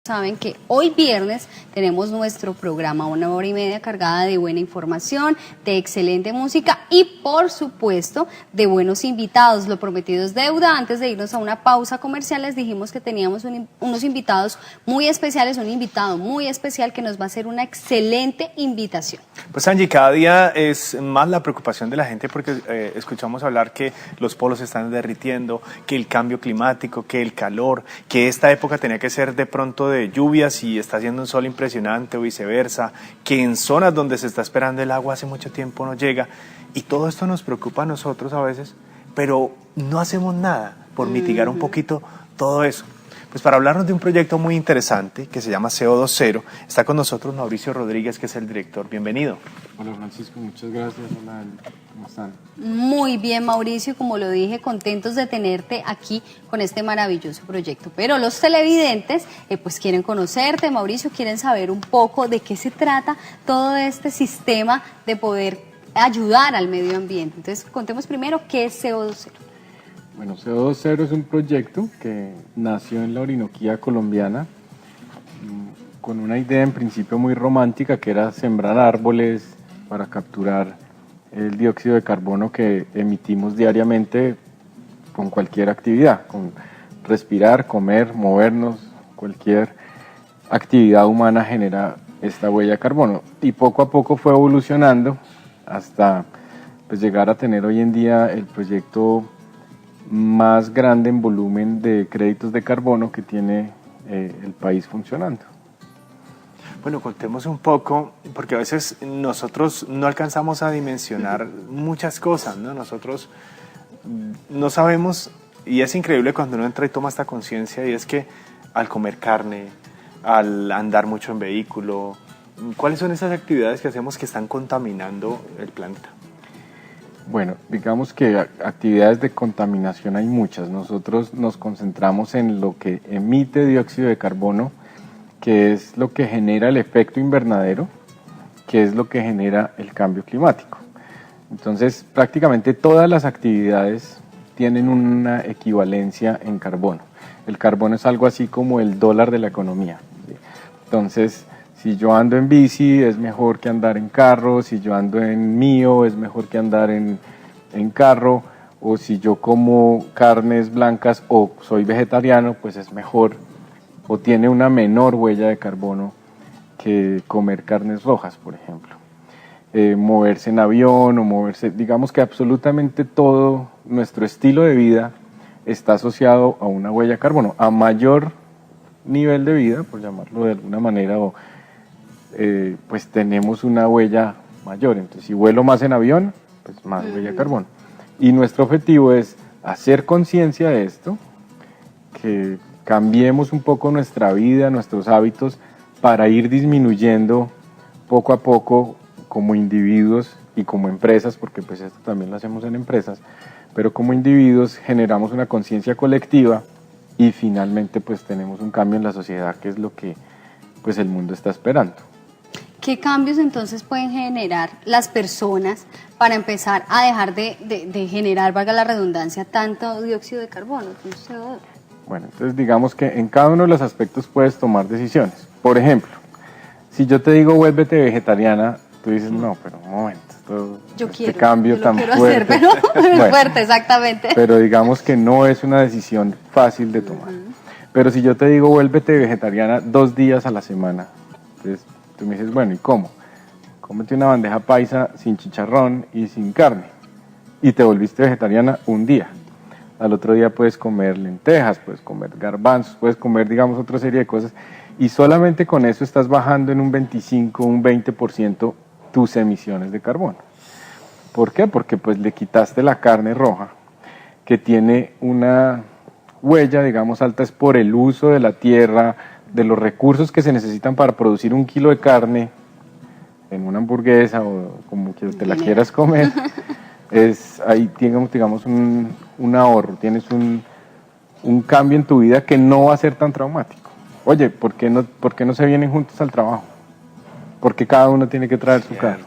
Saben que hoy viernes tenemos nuestro programa, 1 hora y media cargada de buena información, de excelente música y por supuesto de buenos invitados. Lo prometido es deuda. Antes de irnos a una pausa comercial les dijimos que teníamos unos invitados muy especiales, un invitado muy especial que nos va a hacer una excelente invitación. Pues Angie, cada día es más la preocupación de la gente porque escuchamos hablar que los polos se están derritiendo, que el cambio climático, que el calor, que esta época tenía que ser de pronto de lluvias y está haciendo un sol impresionante o viceversa, que en zonas donde se está esperando el agua hace mucho tiempo no llega, y todo esto nos preocupa a nosotros a veces, pero no hacemos nada por mitigar un poquito todo eso. Pues para hablarnos de un proyecto muy interesante que se llama CO2 Cero, está con nosotros Mauricio Rodríguez, que es el director. Bienvenido. Hola Francisco, muchas gracias. Hola, ¿cómo están? Muy bien, Mauricio, como lo dije, contentos de tenerte aquí con este maravilloso proyecto. Pero los televidentes pues quieren conocerte, Mauricio, quieren saber un poco de qué se trata todo este sistema de poder ayudar al medio ambiente. Entonces, contemos primero qué es CO2 Cero. Bueno, CO2 Cero es un proyecto que nació en la Orinoquía colombiana con una idea en principio muy romántica, que era sembrar árboles para capturar el dióxido de carbono que emitimos diariamente con cualquier actividad, con respirar, comer, movernos, cualquier actividad humana genera esta huella de carbono. Y poco a poco fue evolucionando hasta pues, llegar a tener hoy en día el proyecto más grande en volumen de créditos de carbono que tiene el país funcionando. Bueno, contemos un poco, porque a veces nosotros no alcanzamos a dimensionar muchas cosas, ¿no? Nosotros no sabemos, y es increíble cuando uno entra y toma esta conciencia, y es que al comer carne, al andar mucho en vehículo, ¿cuáles son esas actividades que hacemos que están contaminando el planeta? Bueno, digamos que actividades de contaminación hay muchas. Nosotros nos concentramos en lo que emite dióxido de carbono, que es lo que genera el efecto invernadero, que es lo que genera el cambio climático. Entonces, prácticamente todas las actividades tienen una equivalencia en carbono. El carbono es algo así como el dólar de la economía, ¿sí? Entonces, si yo ando en bici es mejor que andar en carro, si yo ando en mío es mejor que andar en carro, o si yo como carnes blancas o soy vegetariano, pues es mejor o tiene una menor huella de carbono que comer carnes rojas, por ejemplo. Moverse en avión o moverse, digamos que absolutamente todo nuestro estilo de vida está asociado a una huella de carbono. A mayor nivel de vida, por llamarlo de alguna manera, pues tenemos una huella mayor. Entonces, si vuelo más en avión, pues más huella de carbono. Y nuestro objetivo es hacer conciencia de esto, que cambiemos un poco nuestra vida, nuestros hábitos, para ir disminuyendo poco a poco como individuos y como empresas, porque pues esto también lo hacemos en empresas, pero como individuos generamos una conciencia colectiva y finalmente pues tenemos un cambio en la sociedad, que es lo que pues el mundo está esperando. ¿Qué cambios entonces pueden generar las personas para empezar a dejar de generar, valga la redundancia, tanto dióxido de carbono, CO2? Bueno, entonces digamos que en cada uno de los aspectos puedes tomar decisiones. Por ejemplo, si yo te digo vuélvete vegetariana, tú dices no, pero un momento, este cambio tan fuerte. Hacer, pero es fuerte, exactamente. Pero digamos que no es una decisión fácil de tomar. Pero si yo te digo vuélvete vegetariana 2 días a la semana, entonces tú me dices, bueno, ¿y cómo? Cómete una bandeja paisa sin chicharrón y sin carne y te volviste vegetariana un día. Al otro día puedes comer lentejas, puedes comer garbanzos, puedes comer, digamos, otra serie de cosas. Y solamente con eso estás bajando en un 25, un 20% tus emisiones de carbono. ¿Por qué? Porque pues le quitaste la carne roja, que tiene una huella, digamos, alta, es por el uso de la tierra, de los recursos que se necesitan para producir 1 kilo de carne en una hamburguesa o como que te la quieras comer. Ahí digamos un ahorro, tienes un cambio en tu vida que no va a ser tan traumático. Oye, ¿por qué no se vienen juntos al trabajo? Porque cada uno tiene que traer su carro.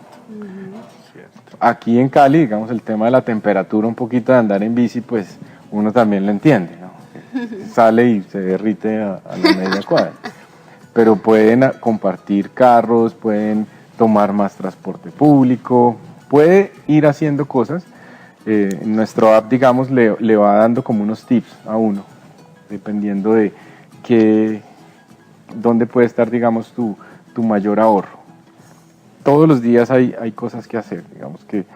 Aquí en Cali, digamos, el tema de la temperatura, un poquito de andar en bici, pues uno también lo entiende, ¿no? Sale y se derrite a la media cuadra. pero pueden compartir carros, pueden tomar más transporte público, puede ir haciendo cosas. Nuestro app, digamos, le va dando como unos tips a uno, dependiendo de dónde puede estar, digamos, tu mayor ahorro. Todos los días hay cosas que hacer, digamos que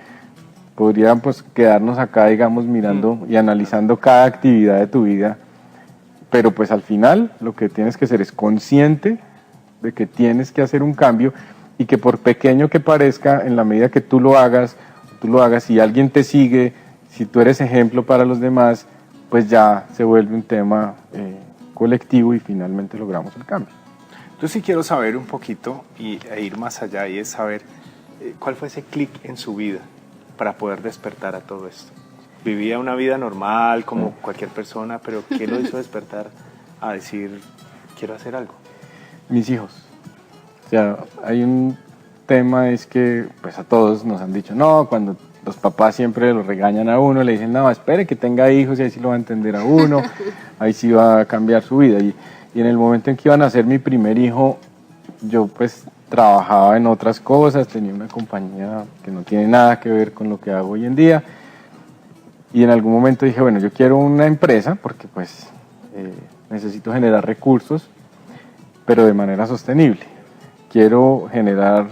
podrían pues quedarnos acá, digamos, mirando y analizando cada actividad de tu vida, pero pues al final lo que tienes que ser es consciente de que tienes que hacer un cambio y que por pequeño que parezca, en la medida que tú lo hagas, si alguien te sigue, si tú eres ejemplo para los demás, pues ya se vuelve un tema colectivo y finalmente logramos el cambio. Yo sí quiero saber un poquito e ir más allá, y es saber cuál fue ese clic en su vida para poder despertar a todo esto. Vivía una vida normal como cualquier persona, pero ¿qué lo hizo despertar a decir, quiero hacer algo? Mis hijos. O sea, hay un tema, es que pues a todos nos han dicho, no, cuando los papás siempre lo regañan a uno, le dicen, no, espere que tenga hijos y ahí sí lo va a entender a uno, ahí sí va a cambiar su vida. Y en el momento en que iban a ser mi primer hijo, yo pues trabajaba en otras cosas, tenía una compañía que no tiene nada que ver con lo que hago hoy en día, y en algún momento dije, bueno, yo quiero una empresa porque pues necesito generar recursos, pero de manera sostenible. Quiero generar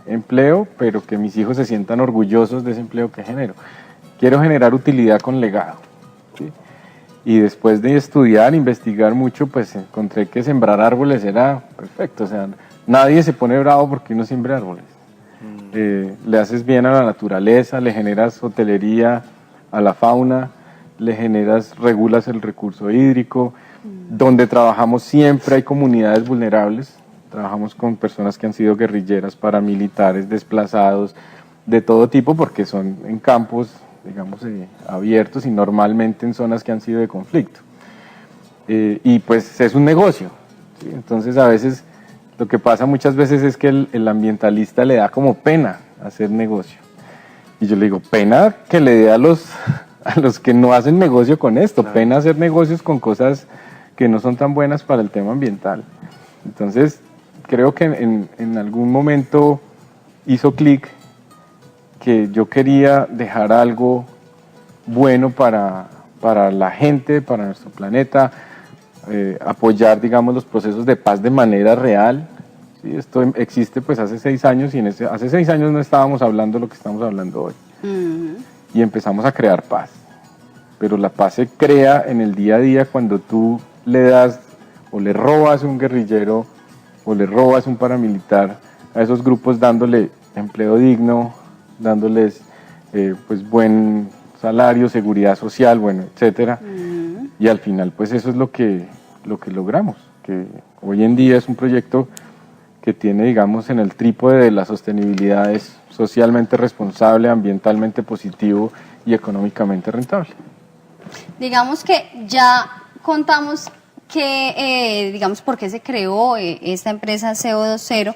empleo, pero que mis hijos se sientan orgullosos de ese empleo que genero. Quiero generar utilidad con legado, ¿sí? Y después de estudiar, investigar mucho, pues encontré que sembrar árboles era perfecto. O sea, nadie se pone bravo porque uno siembra árboles. Le haces bien a la naturaleza, le generas hotelería a la fauna, regulas el recurso hídrico. Donde trabajamos siempre hay comunidades vulnerables. Trabajamos con personas que han sido guerrilleras, paramilitares, desplazados, de todo tipo, porque son en campos, digamos, abiertos y normalmente en zonas que han sido de conflicto. Y pues es un negocio, ¿sí? Entonces a veces lo que pasa muchas veces es que el ambientalista le da como pena hacer negocio. Y yo le digo, pena que le dé a los que no hacen negocio con esto, claro. Pena hacer negocios con cosas que no son tan buenas para el tema ambiental. Entonces creo que en algún momento hizo clic que yo quería dejar algo bueno para la gente, para nuestro planeta, apoyar, digamos, los procesos de paz de manera real. ¿Sí? Esto existe pues hace 6 años y hace 6 años no estábamos hablando lo que estamos hablando hoy. Y empezamos a crear paz. Pero la paz se crea en el día a día cuando tú le das o le robas a un guerrillero o le robas un paramilitar a esos grupos dándole empleo digno, dándoles pues buen salario, seguridad social, bueno, etcétera. Y al final pues eso es lo que logramos, que hoy en día es un proyecto que tiene, digamos, en el trípode de la sostenibilidad, es socialmente responsable, ambientalmente positivo y económicamente rentable. Digamos que ya contamos que, digamos, por qué se creó esta empresa CO2Zero,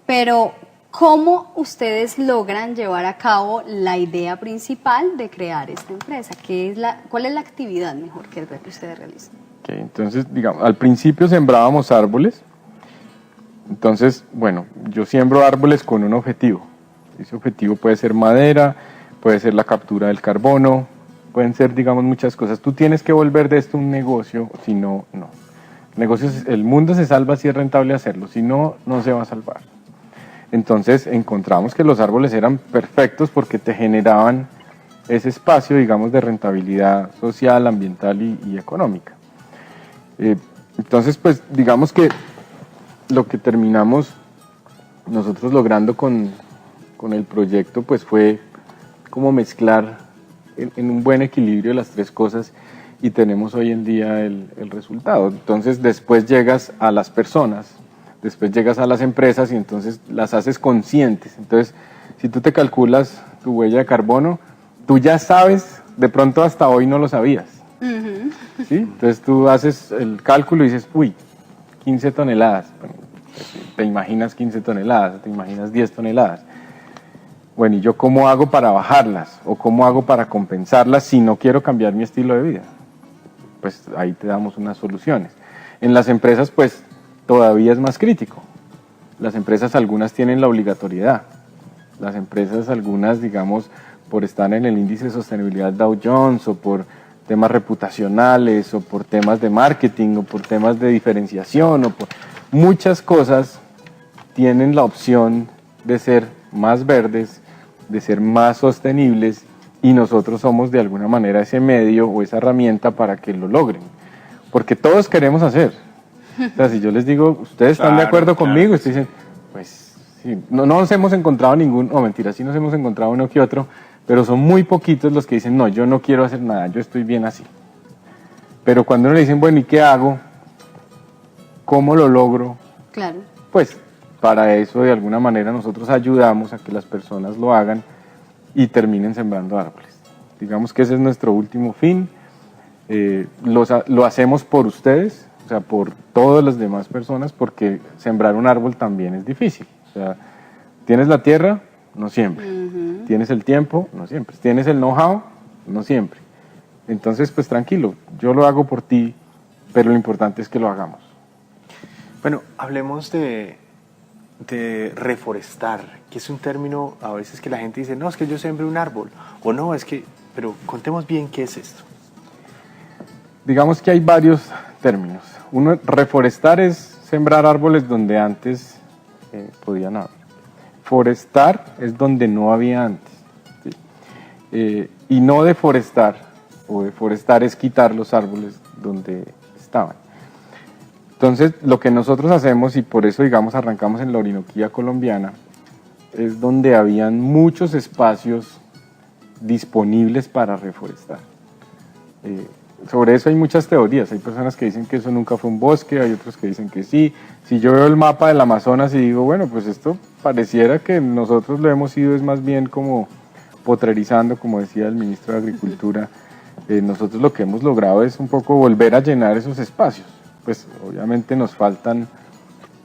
pero ¿cómo ustedes logran llevar a cabo la idea principal de crear esta empresa? ¿Cuál es la actividad mejor que ustedes realizan? Okay, entonces, digamos, al principio sembrábamos árboles. Entonces, bueno, yo siembro árboles con un objetivo. Ese objetivo puede ser madera, puede ser la captura del carbono, pueden ser, digamos, muchas cosas. Tú tienes que volver de esto un negocio, si no, no. El mundo se salva si es rentable hacerlo, si no, no se va a salvar. Entonces encontramos que los árboles eran perfectos porque te generaban ese espacio, digamos, de rentabilidad social, ambiental y económica. Entonces, pues, digamos que lo que terminamos nosotros logrando con el proyecto, pues, fue como mezclar en un buen equilibrio las tres cosas y tenemos hoy en día el resultado. Entonces, después llegas a las personas, después llegas a las empresas y entonces las haces conscientes. Entonces, si tú te calculas tu huella de carbono, tú ya sabes, de pronto hasta hoy no lo sabías. ¿Sí? Entonces tú haces el cálculo y dices, uy, 15 toneladas. Bueno, te imaginas 15 toneladas, te imaginas 10 toneladas. Bueno, ¿y yo cómo hago para bajarlas? ¿O cómo hago para compensarlas si no quiero cambiar mi estilo de vida? Pues ahí te damos unas soluciones. En las empresas, pues, todavía es más crítico. Las empresas algunas tienen la obligatoriedad. Las empresas algunas, digamos, por estar en el índice de sostenibilidad Dow Jones o por temas reputacionales o por temas de marketing o por temas de diferenciación o por muchas cosas, tienen la opción de ser más verdes, de ser más sostenibles, y nosotros somos de alguna manera ese medio o esa herramienta para que lo logren. Porque todos queremos hacer. O sea, si yo les digo, ¿ustedes están de acuerdo conmigo? Ustedes dicen, pues sí, no nos hemos encontrado ningún, o mentira, sí nos hemos encontrado uno que otro, pero son muy poquitos los que dicen, no, yo no quiero hacer nada, yo estoy bien así. Pero cuando uno le dicen, bueno, ¿y qué hago? ¿Cómo lo logro? Claro. Pues para eso de alguna manera nosotros ayudamos a que las personas lo hagan y terminen sembrando árboles. Digamos que ese es nuestro último fin. Lo hacemos por ustedes, o sea, por todas las demás personas, porque sembrar un árbol también es difícil. O sea, ¿tienes la tierra? No siempre. ¿Tienes el tiempo? No siempre. ¿Tienes el know-how? No siempre. Entonces, pues tranquilo, yo lo hago por ti, pero lo importante es que lo hagamos. Bueno, hablemos de reforestar, que es un término a veces que la gente dice, no, es que yo sembré un árbol, o no, es que, pero contemos bien qué es esto. Digamos que hay varios términos. Uno, reforestar es sembrar árboles donde antes podían haber. Forestar es donde no había antes. ¿Sí? Y no deforestar, o deforestar es quitar los árboles donde estaban. Entonces, lo que nosotros hacemos, y por eso, digamos, arrancamos en la Orinoquía colombiana, es donde habían muchos espacios disponibles para reforestar. Sobre eso hay muchas teorías. Hay personas que dicen que eso nunca fue un bosque, hay otros que dicen que sí. Si yo veo el mapa del Amazonas y digo, bueno, pues esto pareciera que nosotros lo hemos ido, es más bien como potrerizando, como decía el ministro de Agricultura. Nosotros lo que hemos logrado es un poco volver a llenar esos espacios. Pues obviamente nos faltan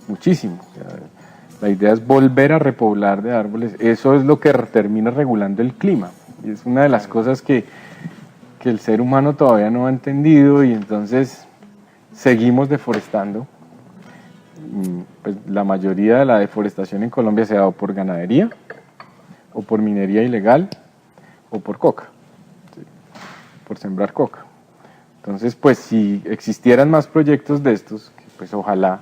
muchísimo. O sea, la idea es volver a repoblar de árboles. Eso es lo que termina regulando el clima. Y es una de las cosas que el ser humano todavía no ha entendido, y entonces seguimos deforestando. Pues la mayoría de la deforestación en Colombia se ha dado por ganadería, o por minería ilegal, o por coca, ¿sí? Por sembrar coca. Entonces, pues si existieran más proyectos de estos, pues ojalá,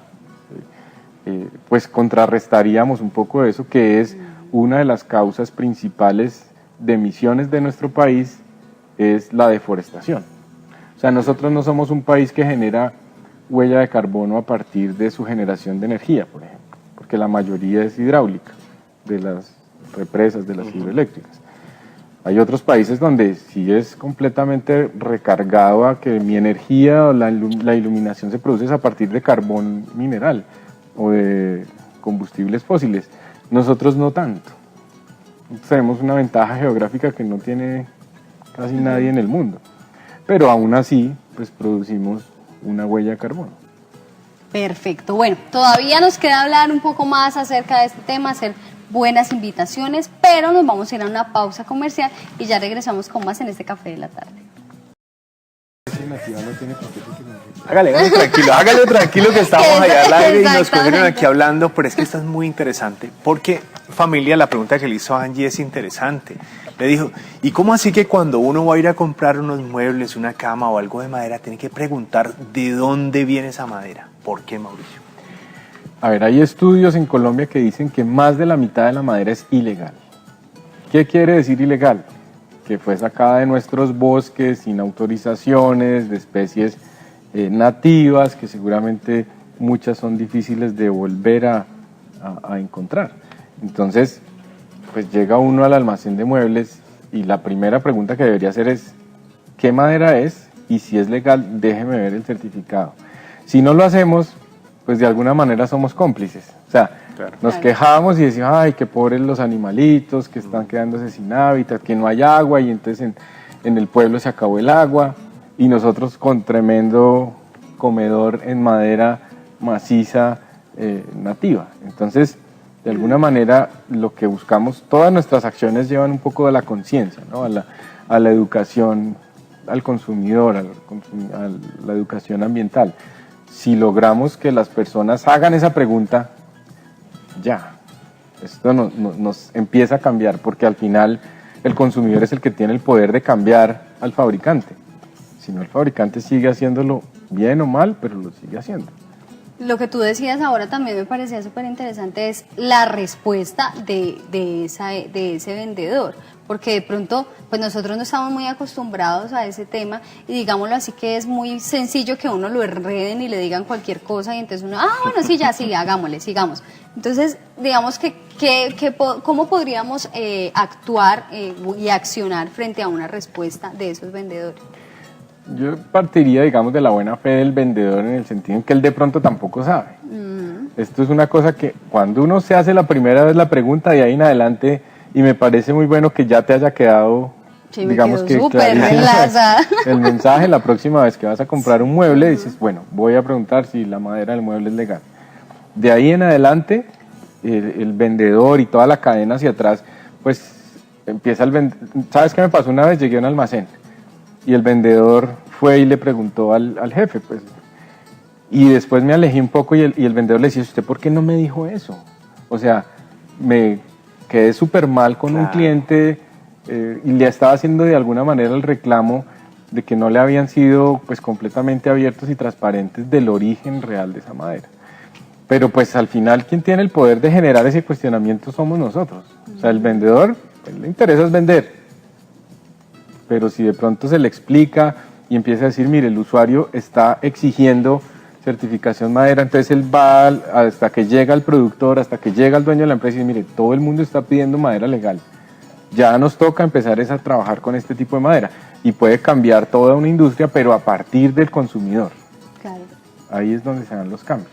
pues contrarrestaríamos un poco eso, que es una de las causas principales de emisiones de nuestro país, es la deforestación. O sea, nosotros no somos un país que genera huella de carbono a partir de su generación de energía, por ejemplo, porque la mayoría es hidráulica, de las represas, de las hidroeléctricas. Hay otros países donde sí es completamente recargado a que mi energía o la iluminación se produce a partir de carbón mineral o de combustibles fósiles. Nosotros no tanto. Tenemos una ventaja geográfica que no tiene casi nadie en el mundo. Pero aún así, pues producimos una huella de carbono. Perfecto. Bueno, todavía nos queda hablar un poco más acerca de este tema, hacer buenas invitaciones, pero nos vamos a ir a una pausa comercial y ya regresamos con más en este Café de la Tarde. Hágale tranquilo que estamos allá al aire y nos Exactamente. consiguen aquí hablando, pero es que esto es muy interesante, porque familia, la pregunta que le hizo Angie es interesante. Le dijo, ¿y cómo así que cuando uno va a ir a comprar unos muebles, una cama o algo de madera, tiene que preguntar de dónde viene esa madera? ¿Por qué, Mauricio? A ver, hay estudios en Colombia que dicen que más de la mitad de la madera es ilegal. ¿Qué quiere decir ilegal? Que fue sacada de nuestros bosques sin autorizaciones, de especies nativas, que seguramente muchas son difíciles de volver a encontrar. Entonces, pues llega uno al almacén de muebles y la primera pregunta que debería hacer es ¿qué madera es? Y si es legal, déjeme ver el certificado. Si no lo hacemos, pues de alguna manera somos cómplices. O sea, Claro. nos quejamos y decimos, ay, qué pobres los animalitos que están quedándose sin hábitat, que no hay agua, y entonces en el pueblo se acabó el agua, y nosotros con tremendo comedor en madera maciza nativa. Entonces, de alguna manera, lo que buscamos, todas nuestras acciones llevan un poco de la conciencia, ¿no? a la educación al consumidor, a la educación ambiental. si logramos que las personas hagan esa pregunta, ya, esto nos empieza a cambiar, porque al final el consumidor es el que tiene el poder de cambiar al fabricante. Si no, el fabricante sigue haciéndolo bien o mal, pero lo sigue haciendo. Lo que tú decías ahora también me parecía súper interesante, es la respuesta de ese vendedor, porque de pronto pues nosotros no estamos muy acostumbrados a ese tema y digámoslo así, que es muy sencillo que uno lo enreden y le digan cualquier cosa y entonces uno, bueno, sí, ya, sí, hagámosle, sigamos. Entonces, digamos ¿cómo podríamos actuar y accionar frente a una respuesta de esos vendedores? Yo partiría, digamos, de la buena fe del vendedor, en el sentido en que él de pronto tampoco sabe. Esto es una cosa que cuando uno se hace la primera vez la pregunta, de ahí en adelante, y me parece muy bueno que ya te haya quedado, sí, digamos, que súper relajada. El mensaje. La próxima vez que vas a comprar un mueble, dices, bueno, voy a preguntar si la madera del mueble es legal. De ahí en adelante, el vendedor y toda la cadena hacia atrás, pues empieza el vendedor. ¿Sabes qué me pasó una vez? Llegué a un almacén y el vendedor fue y le preguntó al jefe, pues, y después me alejé un poco y el vendedor le decía, ¿usted por qué no me dijo eso? O sea, me quedé súper mal con un cliente y le estaba haciendo de alguna manera el reclamo de que no le habían sido pues completamente abiertos y transparentes del origen real de esa madera. Pero pues al final quien tiene el poder de generar ese cuestionamiento somos nosotros. O sea, el vendedor, pues, le interesa es vender. Pero si de pronto se le explica y empieza a decir, mire, el usuario está exigiendo certificación madera, entonces él va hasta que llega el productor, hasta que llega el dueño de la empresa y dice, mire, todo el mundo está pidiendo madera legal. Ya nos toca empezar a trabajar con este tipo de madera. Y puede cambiar toda una industria, pero a partir del consumidor. Claro. Ahí es donde se dan los cambios.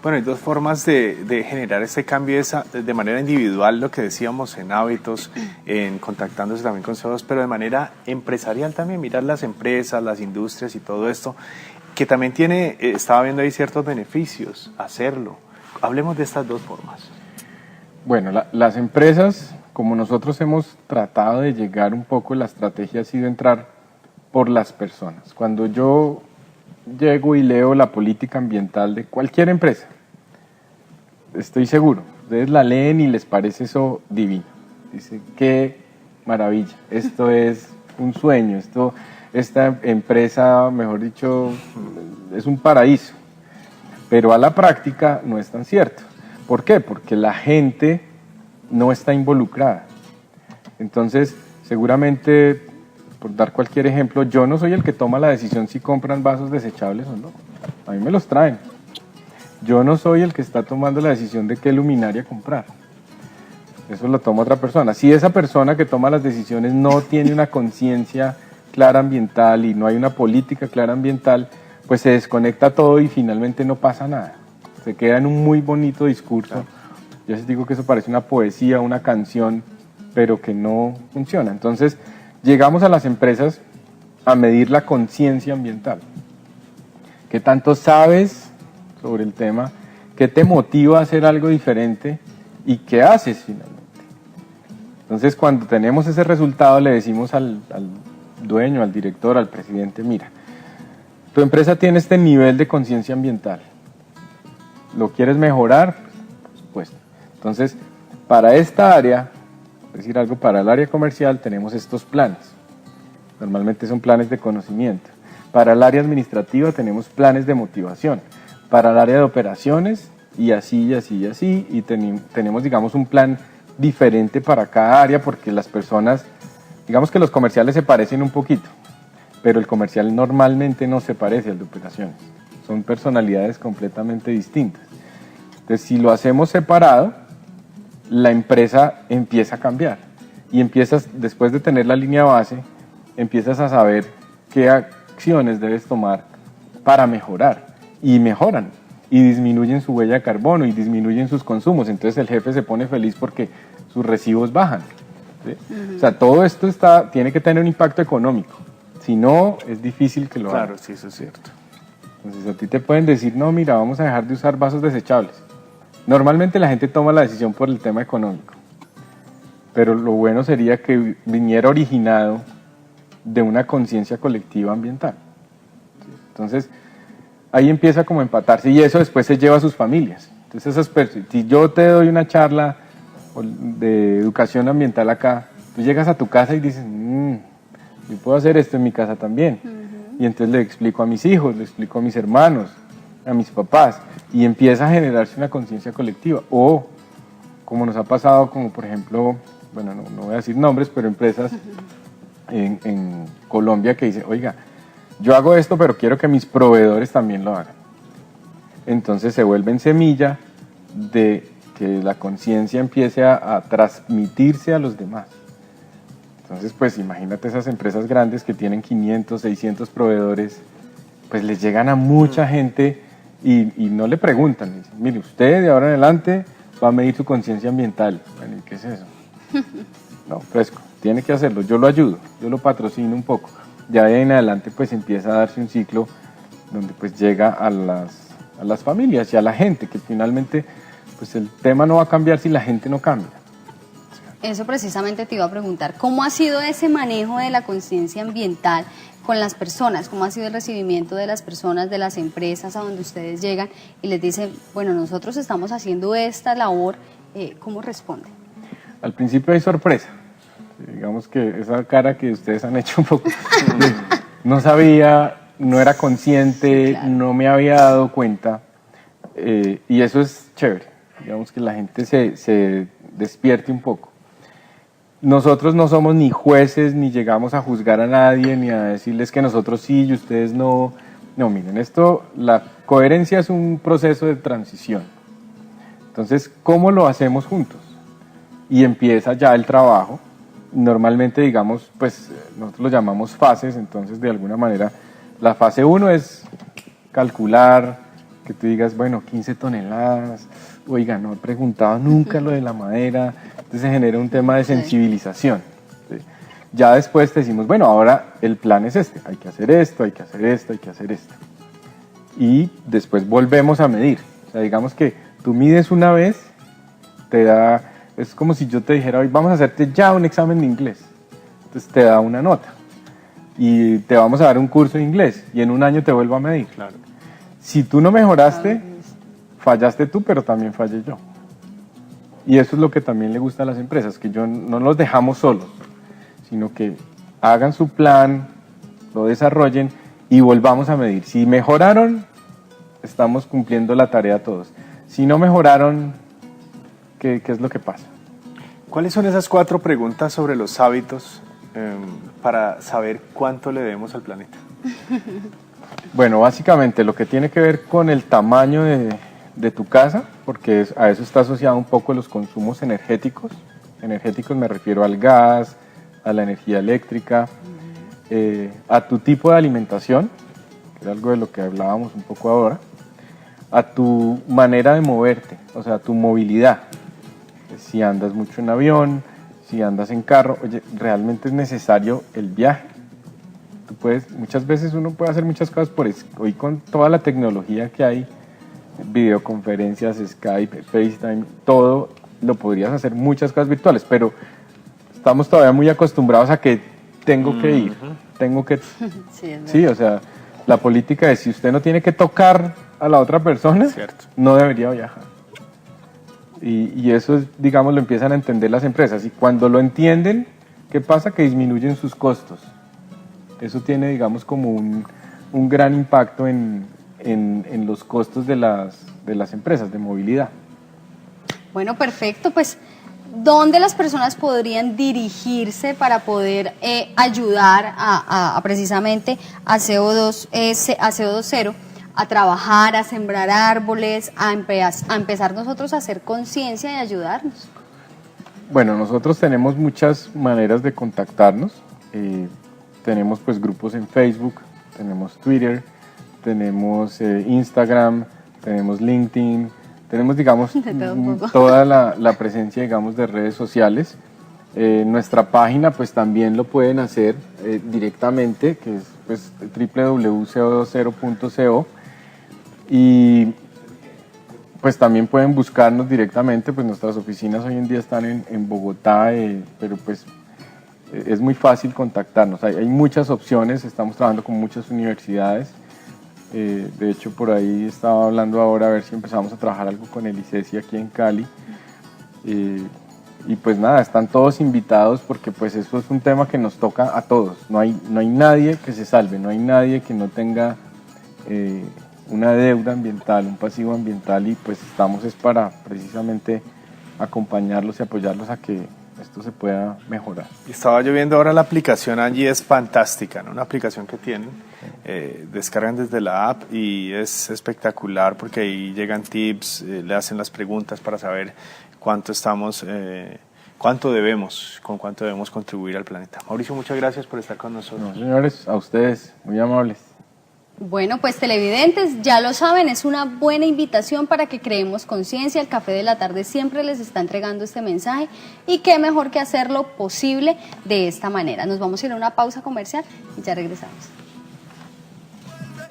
Bueno, hay dos formas de generar ese cambio de manera individual, lo que decíamos en hábitos, en contactándose también con CEOs, pero de manera empresarial también, mirar las empresas, las industrias y todo esto, que también estaba viendo ahí ciertos beneficios, hacerlo. Hablemos de estas dos formas. Bueno, las empresas, como nosotros hemos tratado de llegar un poco, la estrategia ha sido entrar por las personas. Cuando yo llego y leo la política ambiental de cualquier empresa, estoy seguro, ustedes la leen y les parece eso divino. Dicen, qué maravilla, esto es un sueño, esta empresa, mejor dicho, es un paraíso. Pero a la práctica no es tan cierto. ¿Por qué? Porque la gente no está involucrada. Entonces, seguramente, por dar cualquier ejemplo, yo no soy el que toma la decisión si compran vasos desechables o no. A mí me los traen. Yo no soy el que está tomando la decisión de qué luminaria comprar. Eso lo toma otra persona. Si esa persona que toma las decisiones no tiene una conciencia clara ambiental y no hay una política clara ambiental, pues se desconecta todo y finalmente no pasa nada. Se queda en un muy bonito discurso. Yo les digo que eso parece una poesía, una canción, pero que no funciona. Entonces, llegamos a las empresas a medir la conciencia ambiental. ¿Qué tanto sabes sobre el tema? ¿Qué te motiva a hacer algo diferente? ¿Y qué haces finalmente? Entonces, cuando tenemos ese resultado, le decimos al dueño, al director, al presidente, mira, tu empresa tiene este nivel de conciencia ambiental. ¿Lo quieres mejorar? Por supuesto. Entonces, para esta área, es decir, algo para el área comercial, tenemos estos planes. Normalmente son planes de conocimiento. Para el área administrativa tenemos planes de motivación. Para el área de operaciones, y así, y así, y así. Y tenemos, digamos, un plan diferente para cada área, porque las personas, digamos que los comerciales se parecen un poquito, pero el comercial normalmente no se parece al de operaciones. Son personalidades completamente distintas. Entonces, si lo hacemos separado, la empresa empieza a cambiar. Y empiezas, después de tener la línea base, empiezas a saber qué acciones debes tomar para mejorar. Y mejoran. Y disminuyen su huella de carbono y disminuyen sus consumos. Entonces el jefe se pone feliz porque sus recibos bajan. ¿Sí? O sea, todo esto tiene que tener un impacto económico. Si no, es difícil que lo haga. Claro, sí, eso es cierto. Entonces a ti te pueden decir, no, mira, vamos a dejar de usar vasos desechables. Normalmente la gente toma la decisión por el tema económico. Pero lo bueno sería que viniera originado de una conciencia colectiva ambiental. ¿Sí? Entonces, ahí empieza como a empatarse y eso después se lleva a sus familias. Entonces, si yo te doy una charla de educación ambiental acá, tú llegas a tu casa y dices, yo puedo hacer esto en mi casa también. Y entonces le explico a mis hijos, le explico a mis hermanos, a mis papás, y empieza a generarse una conciencia colectiva. O, como nos ha pasado, como por ejemplo, bueno, no voy a decir nombres, pero empresas en Colombia que dicen, oiga, yo hago esto, pero quiero que mis proveedores también lo hagan. Entonces se vuelven semilla de que la conciencia empiece a transmitirse a los demás. Entonces, pues imagínate esas empresas grandes que tienen 500, 600 proveedores, pues les llegan a mucha gente y no le preguntan. Le dicen, mire, usted de ahora en adelante va a medir su conciencia ambiental. Bueno, ¿y qué es eso? No, fresco, tiene que hacerlo, yo lo ayudo, yo lo patrocino un poco. Ya de ahí en adelante pues empieza a darse un ciclo donde pues llega a las familias y a la gente, que finalmente pues el tema no va a cambiar si la gente no cambia. Eso precisamente te iba a preguntar, ¿cómo ha sido ese manejo de la conciencia ambiental con las personas? ¿Cómo ha sido el recibimiento de las personas, de las empresas a donde ustedes llegan y les dicen, bueno, nosotros estamos haciendo esta labor? ¿Cómo responden? Al principio hay sorpresa, digamos que esa cara que ustedes han hecho un poco, no sabía, no era consciente, sí, claro, no me había dado cuenta, y eso es chévere, digamos que la gente se despierte un poco. Nosotros no somos ni jueces, ni llegamos a juzgar a nadie, ni a decirles que nosotros sí y ustedes no. No, miren, la coherencia es un proceso de transición. Entonces, ¿cómo lo hacemos juntos? Y empieza ya el trabajo. Normalmente, digamos, pues nosotros lo llamamos fases, entonces de alguna manera, la fase 1 es calcular, que tú digas, bueno, 15 toneladas, oiga, no he preguntado nunca lo de la madera. Entonces se genera un tema de sensibilización. ¿Sí? Ya después te decimos, bueno, ahora el plan es este, hay que hacer esto, hay que hacer esto, hay que hacer esto. Y después volvemos a medir. O sea, digamos que tú mides una vez, es como si yo te dijera, hoy vamos a hacerte ya un examen de inglés. Entonces te da una nota. Y te vamos a dar un curso de inglés y en un año te vuelvo a medir. Claro. Si tú no mejoraste, fallaste tú, pero también fallé yo. Y eso es lo que también le gusta a las empresas, que no los dejamos solos, sino que hagan su plan, lo desarrollen y volvamos a medir. Si mejoraron, estamos cumpliendo la tarea todos. Si no mejoraron, ¿qué es lo que pasa? ¿Cuáles son esas 4 preguntas sobre los hábitos para saber cuánto le debemos al planeta? Bueno, básicamente lo que tiene que ver con el tamaño de tu casa, porque a eso está asociado un poco los consumos energéticos. Energéticos me refiero al gas, a la energía eléctrica, a tu tipo de alimentación, que es algo de lo que hablábamos un poco ahora, a tu manera de moverte, o sea, tu movilidad. Si andas mucho en avión, si andas en carro, oye, realmente es necesario el viaje. Muchas veces uno puede hacer muchas cosas hoy con toda la tecnología que hay, videoconferencias, Skype, FaceTime, todo lo podrías hacer muchas cosas virtuales, pero estamos todavía muy acostumbrados a que tengo que ir, tengo que... Sí, o sea, la política es si usted no tiene que tocar a la otra persona, cierto, no debería viajar. Y eso, digamos, lo empiezan a entender las empresas y cuando lo entienden, ¿qué pasa? Que disminuyen sus costos. Eso tiene, digamos, como un gran impacto en los costos de las empresas de movilidad. Bueno, perfecto, pues ¿dónde las personas podrían dirigirse para poder ayudar a precisamente a CO2 cero, a trabajar, a sembrar árboles, a empezar nosotros a hacer conciencia y ayudarnos? Bueno, nosotros tenemos muchas maneras de contactarnos. Tenemos pues grupos en Facebook, tenemos Twitter, tenemos Instagram, tenemos LinkedIn, tenemos, digamos, toda la presencia, digamos, de redes sociales. Nuestra página, pues, también lo pueden hacer directamente, que es, pues, www.co20.co. Y, pues, también pueden buscarnos directamente, pues, nuestras oficinas hoy en día están en Bogotá, pero, pues, es muy fácil contactarnos. Hay muchas opciones, estamos trabajando con muchas universidades. De hecho, por ahí estaba hablando ahora a ver si empezamos a trabajar algo con el ICESI aquí en Cali. Y pues nada, están todos invitados porque pues eso es un tema que nos toca a todos. No hay nadie que se salve, no hay nadie que no tenga una deuda ambiental, un pasivo ambiental, y pues estamos es para precisamente acompañarlos y apoyarlos a que esto se pueda mejorar. Estaba yo viendo ahora la aplicación allí, es fantástica, ¿no? Una aplicación que tienen, descargan desde la app y es espectacular porque ahí llegan tips, le hacen las preguntas para saber cuánto estamos, cuánto debemos contribuir al planeta. Mauricio, muchas gracias por estar con nosotros. No, señores, a ustedes, muy amables. Bueno, pues televidentes, ya lo saben, es una buena invitación para que creemos conciencia. El Café de la Tarde siempre les está entregando este mensaje y qué mejor que hacerlo posible de esta manera. Nos vamos a ir a una pausa comercial y ya regresamos.